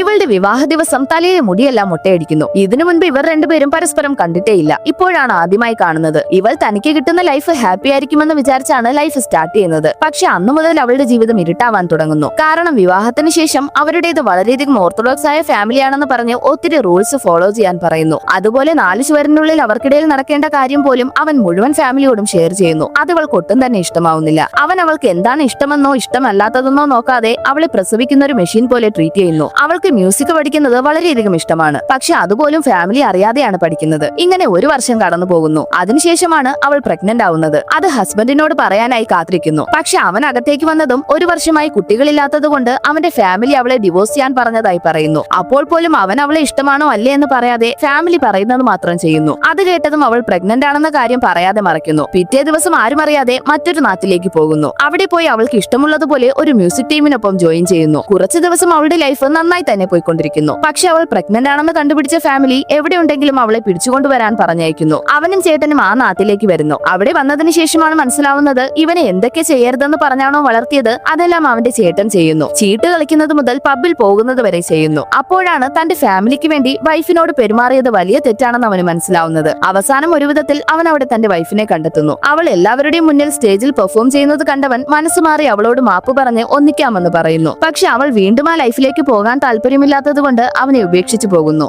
ഇവളുടെ വിവാഹ ദിവസം തലയിലെ മുടിയെല്ലാം മുട്ടയടിക്കുന്നു. ഇതിനു മുൻപ് ഇവർ രണ്ടുപേരും പരസ്പരം കണ്ടിട്ടേയില്ല. ഇപ്പോഴാണ് ആദ്യമായി കാണുന്നത്. ഇവൾ തനിക്ക് കിട്ടുന്ന ലൈഫ് ഹാപ്പി ആയിരിക്കുമെന്ന് വിചാരിച്ചാണ് ലൈഫ് സ്റ്റാർട്ട് ചെയ്യുന്നത്. പക്ഷെ അന്നു മുതൽ അവളുടെ ജീവിതം ഇരുട്ടാവാൻ തുടങ്ങുന്നു. കാരണം വിവാഹത്തിന് ശേഷം അവരുടേത് വളരെയധികം ഓർത്തഡോക്സ് ആയ ഫാമിലിയാണെന്ന് പറഞ്ഞ് ഒത്തിരി റൂൾസ് ഫോളോ ചെയ്യാൻ പറയുന്നു. അതുപോലെ 4 ചുവരിനുള്ളിൽ അവർക്കിടയിൽ നടക്കേണ്ട കാര്യം പോലും അവൻ മുഴുവൻ ഫാമിലിയോടും ഷെയർ ചെയ്യുന്നു. അത് അവൾക്ക് ഒട്ടും തന്നെ ഇഷ്ടമാവുന്നില്ല. അവൻ അവൾക്ക് എന്താണ് ഇഷ്ടമെന്നോ ഇഷ്ടമല്ലാത്തതെന്നോ നോക്കാതെ അവളെ പ്രസവിക്കുന്ന ഒരു മെഷീൻ പോലെ ട്രീറ്റ് ചെയ്യുന്നു. അവൾക്ക് മ്യൂസിക് പഠിക്കുന്നത് വളരെയധികം ഇഷ്ടമാണ്. പക്ഷെ അതുപോലും ഫാമിലി അറിയാതെയാണ് പഠിക്കുന്നത്. ഇങ്ങനെ 1 വർഷം കടന്നു പോകുന്നു. അതിനുശേഷമാണ് അവൾ പ്രഗ്നന്റ് ആവുന്നത്. അത് ഹസ്ബൻഡിനോട് പറയാനായി കാത്തിരിക്കുന്നു. പക്ഷെ അവൻ അകത്തേക്ക് വന്നതും 1 വർഷമായി കുട്ടികളില്ലാത്തത് കൊണ്ട് അവന്റെ ഫാമിലി അവളെ ഡിവോഴ്സ് ചെയ്യാൻ പറഞ്ഞതായി പറയുന്നു. അപ്പോൾ പോലും അവൻ അവളെ ഇഷ്ടമാണോ അല്ലേ എന്ന് പറയാതെ ഫാമിലി പറയുന്നത് മാത്രം ചെയ്യുന്നു. അത് കേട്ടതും അവൾ പ്രഗ്നന്റ് ആണെന്ന കാര്യം പറയാതെ മറയ്ക്കുന്നു. പിറ്റേ ദിവസം ആരും അറിയാതെ മറ്റൊരു നാട്ടിലേക്ക് പോകുന്നു. അവിടെ പോയി അവൾക്ക് ഇഷ്ടമുള്ളതുപോലെ ഒരു മ്യൂസിക് ടീമിനൊപ്പം ജോയിൻ ചെയ്യുന്നു. കുറച്ചു ദിവസം അവളുടെ ലൈഫ് നന്നായി തന്നെ പോയിക്കൊണ്ടിരിക്കുന്നു. പക്ഷെ അവൾ പ്രഗ്നന്റ് ആണെന്ന് കണ്ടുപിടിച്ച ഫാമിലി എവിടെയുണ്ടെങ്കിലും അവളെ പിടിച്ചുകൊണ്ടുവരാൻ പറഞ്ഞയക്കുന്നു. അവനും ചേട്ടനും ആ നാട്ടിലേക്ക് വരുന്നു. അവിടെ വന്നതിന് ശേഷമാണ് മനസ്സിലാവുന്നത് ഇവനെ എന്തൊക്കെ ചെയ്യരുതെന്ന് പറഞ്ഞാണോ വളർത്തിയത് അതെല്ലാം അവന്റെ ചേട്ടൻ ചെയ്യുന്നു. ചീട്ട് കളിക്കുന്നത് മുതൽ പബ്ബിൽ പോകുന്നത് വരെ ചെയ്യുന്നു. അപ്പോഴാണ് തന്റെ ഫാമിലിക്ക് വേണ്ടി വൈഫിനോട് പെരുമാറിയത് വലിയ തെറ്റാണെന്ന് അവന് മനസ്സിലാവുന്നത്. അവസാനം ഒരു വിധത്തിൽ അവൻ അവിടെ തന്റെ വൈഫിനെ കണ്ടെത്തുന്നു. അവൾ എല്ലാവരുടെയും മുന്നിൽ സ്റ്റേജിൽ പെർഫോം ചെയ്യുന്നത് കണ്ടവൻ മനസ്സുമാറി അവളോട് മാപ്പ് പറഞ്ഞ് ഒന്നിക്കാമെന്ന് പറയുന്നു. പക്ഷെ അവൾ വീണ്ടും ആ ലൈഫിലേക്ക് പോകാൻ താല്പര്യമില്ലാത്തത് കൊണ്ട് അവനെ ഉപേക്ഷിച്ചു പോകുന്നു.